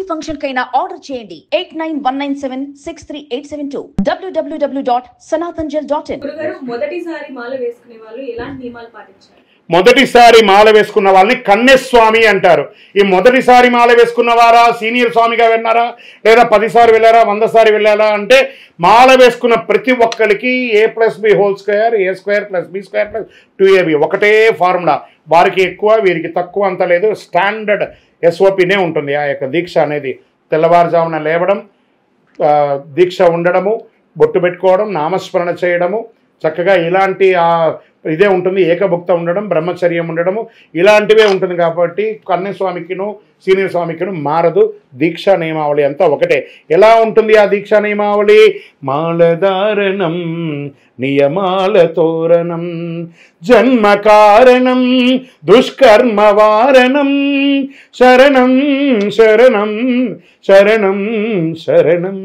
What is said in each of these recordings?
Party function కైనా order చేయండి 8919763872 www.sanatanjal.in. మొదటిసారి మాల వేసుకునే వాళ్ళు ఎలాంటి నియమాలు పాటించాలి? మొదటిసారి మాల వేసుకున్న వాళ్ళని కన్యస్వామి అంటారు. ఈ మొదటిసారి మాల వేసుకున్న వారా సీనియర్ స్వామిగా వెళ్ళారా, లేదా 10 సార్లు వెళ్ళారా, 100 సార్లు వెళ్ళారా అంటే మాల వేసుకున్న ప్రతి ఒక్కరికి a+b² a² + b² + 2ab ఒకటే ఫార్ములా. వారికి ఎక్కువ వీరికి తక్కువ అంత లేదు, స్టాండర్డ్ SOPనే ఉంటుంది. ఆ యొక్క దీక్ష అనేది తెల్లవారుజామున లేవడం, దీక్ష ఉండడము, బొట్టు పెట్టుకోవడం, నామస్మరణ చేయడము, చక్కగా ఇలాంటి ఇదే ఉంటుంది. ఏకభుక్త ఉండడం, బ్రహ్మచర్యం ఉండడము, ఇలాంటివే ఉంటుంది. కాబట్టి కన్యస్వామికిను సీనియర్ స్వామికిను మారదు. దీక్షా నియమావళి అంతా ఒకటే. ఎలా ఉంటుంది ఆ దీక్షా నియమావళి? మాలధారణం నియమాల తోరణం జన్మ కారణం దుష్కర్మ వారణం శరణం శరణం శరణం శరణం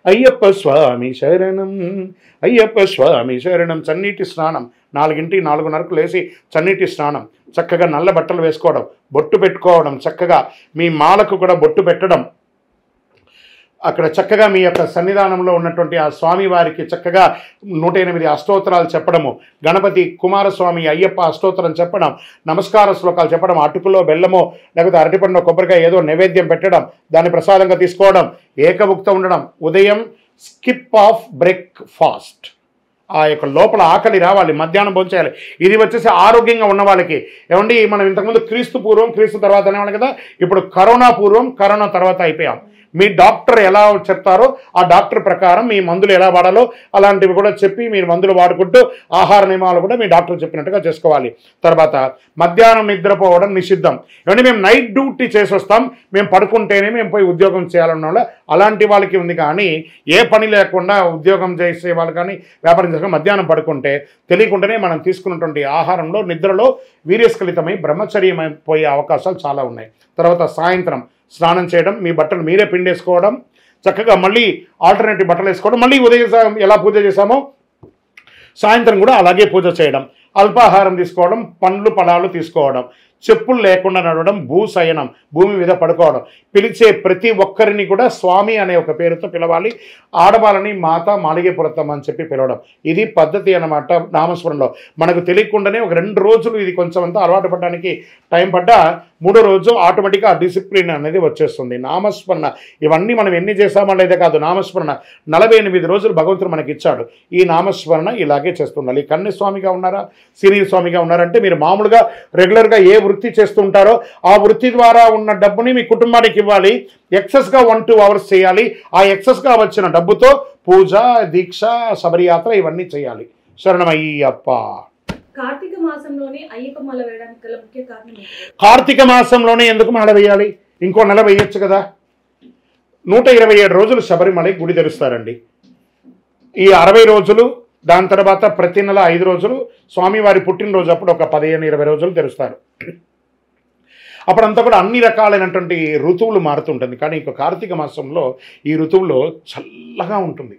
అయ్యప్ప స్వామి శరణం అయ్యప్ప స్వామి శరణం. చన్నీటి స్నానం 4:30 లేచి చన్నీటి స్నానం, చక్కగా నల్ల బట్టలు వేసుకోవడం, బొట్టు పెట్టుకోవడం, చక్కగా మీ మాలకు కూడా బొట్టు పెట్టడం, అక్కడ చక్కగా మీ యొక్క సన్నిధానంలో ఉన్నటువంటి ఆ స్వామి వారికి చక్కగా 108 అష్టోత్తరాలు చెప్పడము, గణపతి కుమారస్వామి అయ్యప్ప అష్టోత్తరం చెప్పడం, నమస్కార శ్లోకాలు చెప్పడం, అటుకులో బెల్లమో లేకపోతే అరటిపండు కొబ్బరికాయ ఏదో నైవేద్యం పెట్టడం, దాన్ని ప్రసాదంగా తీసుకోవడం, ఏకభుక్త ఉండడం, ఉదయం స్కిప్ ఆఫ్ బ్రేక్ఫాస్ట్, ఆ యొక్క లోపల ఆకలి రావాలి, మధ్యాహ్నం భోంచేయాలి. ఇది వచ్చేసి ఆరోగ్యంగా ఉన్న వాళ్ళకి. ఏమండి మనం ఇంతకుముందు క్రీస్తు పూర్వం క్రీస్తు తర్వాత అనేవాళ్ళు కదా, ఇప్పుడు కరోనా పూర్వం కరోనా తర్వాత అయిపోయాం. మీ డాక్టర్ ఎలా చెప్తారో ఆ డాక్టర్ ప్రకారం మీ మందులు ఎలా వాడాలో అలాంటివి కూడా చెప్పి మీరు మందులు వాడుకుంటూ ఆహార నియమాలు కూడా మీ డాక్టర్ చెప్పినట్టుగా చేసుకోవాలి. తర్వాత మధ్యాహ్నం నిద్రపోవడం నిషిద్ధం. ఏమంటే మేము నైట్ డ్యూటీ చేసి వస్తాం, మేము పడుకుంటేనే మేము పోయి ఉద్యోగం చేయాలన్న వాళ్ళు అలాంటి వాళ్ళకి ఉంది. కానీ ఏ పని లేకుండా ఉద్యోగం చేసే వాళ్ళు కానీ వ్యాపారం చేసే మధ్యాహ్నం పడుకుంటే తెలియకుండానే మనం తీసుకున్నటువంటి ఆహారంలో నిద్రలో వీర్యస్ఖలితమై బ్రహ్మచర్యం అయిపోయే అవకాశాలు చాలా ఉన్నాయి. తర్వాత సాయంత్రం స్నానం చేయడం, మీ బట్టలు మీరే పిండేసుకోవడం, చక్కగా మళ్ళీ ఆల్టర్నేటివ్ బట్టలు వేసుకోవడం, మళ్ళీ ఉదయం ఎలా పూజ చేసామో సాయంత్రం కూడా అలాగే పూజ చేయడం, అల్పాహారం తీసుకోవడం, పండ్లు ఫలాలు తీసుకోవడం, చెప్పులు లేకుండా నడవడం, భూశయనం భూమి మీద పడుకోవడం, పిలిచే ప్రతి ఒక్కరిని కూడా స్వామి అనే ఒక పేరుతో పిలవాలి. ఆడవాళ్ళని మాత మాళిగేపురతం అని చెప్పి పిలవడం, ఇది పద్ధతి అన్నమాట. నామస్మరణలో మనకు తెలియకుండానే ఒక 2 రోజులు ఇది కొంచెం అంతా అలవాటు పడడానికి టైం పడ్డా 3వ రోజు ఆటోమేటిక్గా ఆ డిసిప్లిన్ అనేది వచ్చేస్తుంది. నామస్మరణ ఇవన్నీ మనం ఎన్ని చేసామో లేదే కాదు, నామస్మరణ 48 రోజులు భగవంతుడు మనకి ఇచ్చాడు. ఈ నామస్మరణ ఇలాగే చేస్తుండాలి. కన్యస్వామిగా ఉన్నారా, సీనియర్ స్వామిగా ఉన్నారంటే మీరు మామూలుగా రెగ్యులర్గా ఏ వృత్తి చేస్తుంటారో ఆ వృత్తి ద్వారా ఉన్న డబ్బుని మీ కుటుంబానికి ఇవ్వాలి. ఎక్సెస్గా 1-2 అవర్స్ చేయాలి. ఆ ఎక్సెస్గా వచ్చిన డబ్బుతో పూజ, దీక్ష, శబరియాత్ర ఇవన్నీ చేయాలి. శరణమయ్యప్ప. కార్తీక మాసంలోనే అయ్యప్ప మాల వేయడానికి గల ముఖ్య కారణం ఏంటి? కార్తీక మాసంలోనే ఎందుకు మాల వేయాలి? ఇంకో నెల వేయచ్చు కదా. 127 రోజులు శబరిమల గుడి తెరుస్తారండి. ఈ 60 రోజులు, దాని తర్వాత ప్రతి నెల 5 రోజులు స్వామివారి పుట్టినరోజు అప్పుడు ఒక 15-20 రోజులు తెరుస్తారు. అప్పుడంతా కూడా అన్ని రకాలైనటువంటి ఋతువులు మారుతుంటుంది. కానీ ఇంకో కార్తీక మాసంలో ఈ ఋతువులో చల్లగా ఉంటుంది.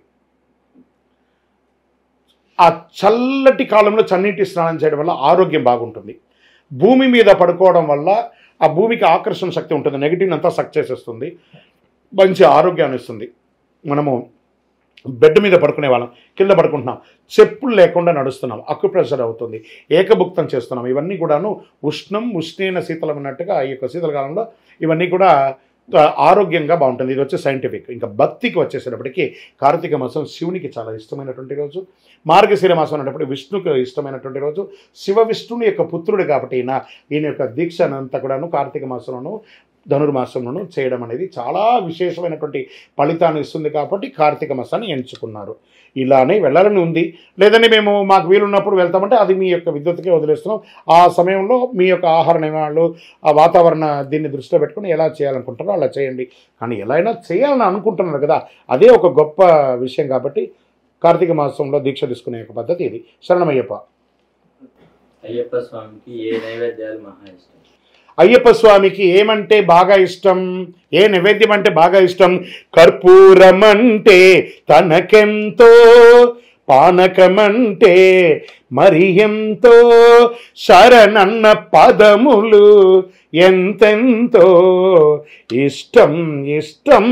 ఆ చల్లటి కాలంలో చన్నీటి స్నానం చేయడం వల్ల ఆరోగ్యం బాగుంటుంది. భూమి మీద పడుకోవడం వల్ల ఆ భూమికి ఆకర్షణ శక్తి ఉంటుంది, నెగిటివ్ అంతా సక్ చేసేస్తుంది, మంచి ఆరోగ్యాన్ని ఇస్తుంది. మనము బెడ్ మీద పడుకునే వాళ్ళం, కింద పడుకుంటున్నాం, చెప్పులు లేకుండా నడుస్తున్నాం, అక్యుప్రెషర్ అవుతుంది, ఏకభుక్తం చేస్తున్నాం. ఇవన్నీ కూడాను ఉష్ణేన శీతలం అన్నట్టుగా ఈ యొక్క శీతలకాలంలో ఇవన్నీ కూడా ఆరోగ్యంగా బాగుంటుంది. ఇది వచ్చే సైంటిఫిక్. ఇంకా భక్తికి వచ్చేసేటప్పటికి కార్తీక మాసం శివునికి చాలా ఇష్టమైనటువంటి రోజు. మార్గశిర మాసం అనేటప్పుడు విష్ణుకు ఇష్టమైనటువంటి రోజు. శివ విష్ణుని యొక్క పుత్రుడు కాబట్టి ఈయన యొక్క దీక్షనంతా కూడాను కార్తీక మాసంలోను ధనుర్మాసంలోనూ చేయడం అనేది చాలా విశేషమైనటువంటి ఫలితాన్ని ఇస్తుంది. కాబట్టి కార్తీక మాసాన్ని ఎంచుకున్నారు. ఇలానే వెళ్ళాలని ఉంది, లేదని మేము మాకు వీలున్నప్పుడు వెళ్తామంటే అది మీ యొక్క విద్యుత్కే వదిలేస్తున్నాం. ఆ సమయంలో మీ యొక్క ఆహార నియమాలు, ఆ వాతావరణ దీన్ని దృష్టిలో పెట్టుకుని ఎలా చేయాలనుకుంటారో అలా చేయండి. కానీ ఎలా అయినా చేయాలని అనుకుంటున్నారు కదా, అదే ఒక గొప్ప విషయం. కాబట్టి కార్తీక మాసంలో దీక్ష తీసుకునే ఒక పద్ధతి ఇది. శరణమయ్యప్ప. అయ్యప్ప స్వామికి ఏ నైవేద్యాలు మహా ఇష్టం? అయ్యప్ప స్వామికి ఏమంటే బాగా ఇష్టం, ఏ నైవేద్యం అంటే బాగా ఇష్టం? కర్పూరం అంటే తనకెంతో, పానకమంటే మరి ఎంతో శరణన్న పదములు ఎంతెంతో ఇష్టం ఇష్టం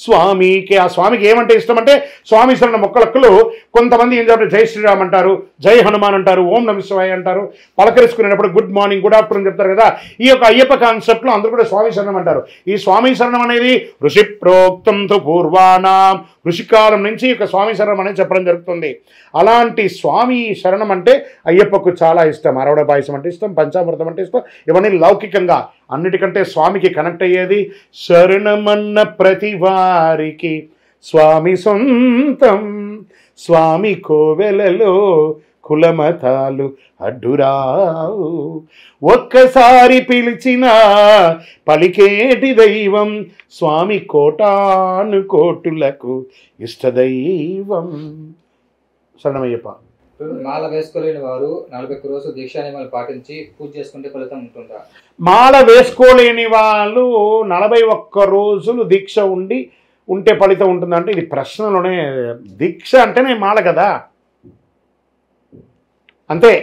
స్వామికి. ఆ స్వామికి ఏమంటే ఇష్టం అంటే స్వామి శరణ మొక్కలక్కులు కొంతమంది ఏం చెప్తారు, జై శ్రీరామ్ అంటారు, జై హనుమాన్ అంటారు, ఓం నమ శివాయ అంటారు, పలకరించుకునేటప్పుడు గుడ్ మార్నింగ్ గుడ్ ఆఫ్టర్నూన్ చెప్తారు కదా. ఈ యొక్క అయ్యప్ప కాన్సెప్ట్లో అందరూ కూడా స్వామి శరణం అంటారు. ఈ స్వామి శరణం అనేది ఋషి ప్రోక్తంతో పూర్వాణం, ఋషికాలం నుంచి ఈ యొక్క స్వామి శరణం అనేది చెప్పడం జరుగుతుంది. అలాంటి స్వామి శరణం అంటే అయ్యప్పకు చాలా ఇష్టం. అరవడ పాయసం అంటే ఇష్టం, పంచామృతం అంటే ఇష్టం. ఇవన్నీ లౌకికంగా. అన్నిటికంటే స్వామికి కనెక్ట్ అయ్యేది శరణమన్న ప్రతి వారికి స్వామి సొంతం, స్వామి కోవెలలో కులమతాలు అడ్డురావు, ఒక్కసారి పిలిచిన పలికేటి దైవం స్వామి కోటాను కోటులకు ఇష్టదైవం. శరణమయ్యప్ప. మాల వేసుకోలేని వారు 41 రోజులు దీక్షా నియమాలు పాటించి పూజ చేసుకుంటే ఫలితం ఉంటుందా? మాల వేసుకోలేని వాళ్ళు 41 రోజులు దీక్ష ఉంటే ఫలితం ఉంటుందంటే ఇది ప్రశ్నలోనే. దీక్ష అంటేనే మాల కదా, అంతే.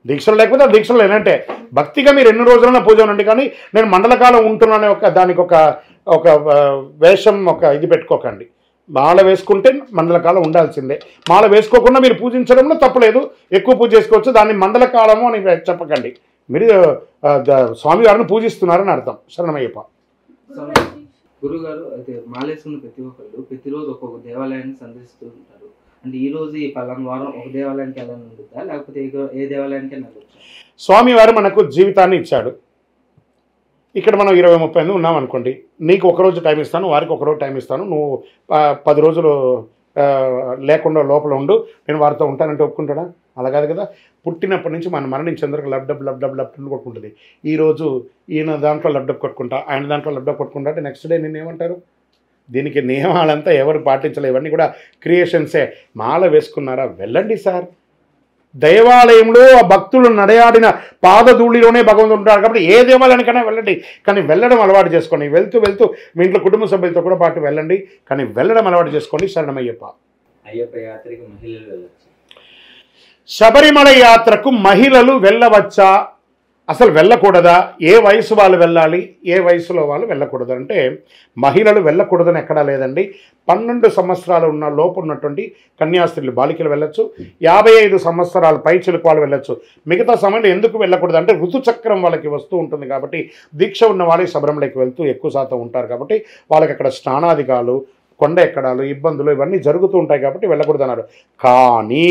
దీక్షలు లేకపోతే దీక్షలు లేనంటే భక్తిగా మీరు ఎన్ని రోజులైనా పూజ ఉండండి, కానీ నేను మండలకాలం ఉంటున్నానే దానికి ఒక వేషం ఇది పెట్టుకోకండి. మాల వేసుకుంటే మండలకాలం ఉండాల్సిందే. మాల వేసుకోకుండా మీరు పూజించడంలో తప్పులేదు, ఎక్కువ పూజ చేసుకోవచ్చు. దాన్ని మండలకాలము అని చెప్పకండి. మీరు స్వామివారిని పూజిస్తున్నారని అర్థం. శరణమయ్యప్ప. గురుగారు, అయితే మాలేసుకున్న ప్రతి ఒక్కళ్ళు ప్రతిరోజు ఒక్కొక్క దేవాలయాన్ని సందర్శిస్తూ ఉంటారు. అంటే ఈ రోజు ఈ పలానా వారం ఒక దేవాలయానికి వెళ్ళాలని ఉంటుందా, లేకపోతే ఏ దేవాలయానికి వెళ్ళొచ్చా? స్వామివారు మనకు జీవితాన్ని ఇచ్చాడు. ఇక్కడ మనం 20-30 ఉన్నాం అనుకోండి, నీకు ఒకరోజు టైం ఇస్తాను, వారికి ఒకరోజు టైం ఇస్తాను, నువ్వు 10 రోజులు లేకుండా లోపల ఉండు, నేను వారితో ఉంటానంటే ఒప్పుకుంటాడా? అలా కాదు కదా. పుట్టినప్పటి నుంచి మనం మరణించేందుకు లబ్డబ్ కొట్టుకుంటుంది. ఈరోజు ఈయన దాంట్లో లబ్డబ్ కొట్టుకుంటా, ఆయన దాంట్లో లబ్డబ్ కొట్టుకుంటా అంటే నెక్స్ట్ డే నేను ఏమంటారు? దీనికి నియమాలంతా ఎవరు పాటించలేదు, ఇవన్నీ కూడా క్రియేషన్సే. మాల వేసుకున్నారా, వెళ్ళండి సార్. దేవాలయంలో ఆ భక్తులు నడయాడిన పాదధూళిలోనే భగవంతుడు ఉంటారు కాబట్టి ఏ దేవాలయానికైనా వెళ్ళండి, కానీ వెళ్ళడం అలవాటు చేసుకోండి. వెళ్తూ మీ ఇంట్లో కుటుంబ సభ్యులతో కూడా పాటు వెళ్ళండి, కానీ వెళ్ళడం అలవాటు చేసుకోండి. శరణమయ్యప్ప. అయ్యప్ప యాత్రకి మహిళలు వెళ్ళచ్చు. శబరిమల యాత్రకు మహిళలు వెళ్ళవచ్చా, అసలు వెళ్ళకూడదా, ఏ వయసు వాళ్ళు వెళ్ళాలి, ఏ వయసులో వాళ్ళు వెళ్ళకూడదు అంటే మహిళలు వెళ్ళకూడదని ఎక్కడా లేదండి. 12 సంవత్సరాలు ఉన్న లోపు ఉన్నటువంటి కన్యాస్త్రీలు బాలికలు వెళ్ళొచ్చు, 55 సంవత్సరాల పైచిలకు వాళ్ళు వెళ్ళొచ్చు. మిగతా సమయంలో ఎందుకు వెళ్ళకూడదు అంటే ఋతుచక్రం వాళ్ళకి వస్తూ ఉంటుంది కాబట్టి, దీక్ష ఉన్న వాళ్ళు శబరిమలకి వెళ్తూ ఎక్కువ శాతం ఉంటారు కాబట్టి వాళ్ళకి అక్కడ స్నానాధికాలు, కొండ ఎక్కడాలు, ఇబ్బందులు ఇవన్నీ జరుగుతూ ఉంటాయి కాబట్టి వెళ్ళకూడదన్నారు. కానీ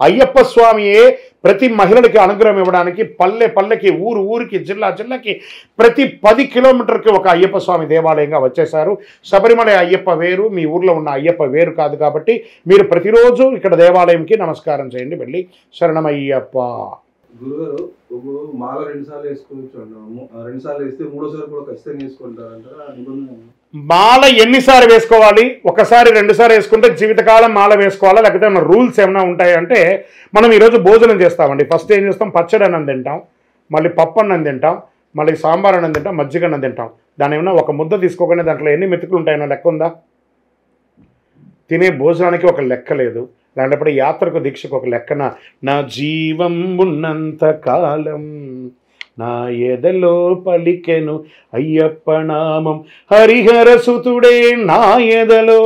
అయ్యప్ప స్వామియే ప్రతి మహిళలకి అనుగ్రహం ఇవ్వడానికి పల్లెకి ఊరికి జిల్లాకి ప్రతి 10 కిలోమీటర్కి ఒక అయ్యప్ప స్వామి దేవాలయంగా వచ్చేశారు. శబరిమల అయ్యప్ప వేరు, మీ ఊర్లో ఉన్న అయ్యప్ప వేరు కాదు కాబట్టి మీరు ప్రతిరోజు ఇక్కడ దేవాలయంకి నమస్కారం చేయండి, వెళ్ళి శరణమయ్యప్ప. గురుగారు, మాల 2 సార్లు వేసుకోవచ్చు అంటాము, 2 సార్లు వేస్తే 3సారి కూడా ఖచ్చితంగా వేసుకుంటారంటారా? మాల ఎన్నిసార్లు వేసుకోవాలి? ఒకసారి 2 సార్లు వేసుకుంటే జీవితకాలం మాల వేసుకోవాలా, లేకపోతే మన రూల్స్ ఏమైనా ఉంటాయంటే మనం ఈరోజు భోజనం చేస్తామండి. ఫస్ట్ ఏం చేస్తాం, పచ్చడి అన్నం తింటాం, మళ్ళీ పప్పు అన్నం తింటాం, మళ్ళీ సాంబార్ అన్నం తింటాం, మజ్జిగ అన్నం తింటాం. దాని ఏమైనా ఒక ముద్ద తీసుకోకుండా దాంట్లో ఎన్ని మెతుకులు ఉంటాయన్నా లెక్క ఉందా? తినే భోజనానికి ఒక లెక్క లేదు. అలాంటప్పుడు యాత్రకు దీక్షకు ఒక లెక్కన, నా జీవం ఉన్నంత కాలం నా ఎదలో పలికెను అయ్యప్ప నామం, హరిహర సుతుడే నా ఎదలో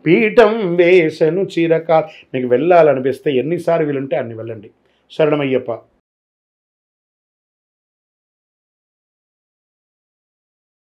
పీఠం వేసెను చిరకాల్. మీకు వెళ్ళాలనిపిస్తే ఎన్నిసార్లు వీలుంటే అన్ని వెళ్ళండి. శరణమయ్యప్ప.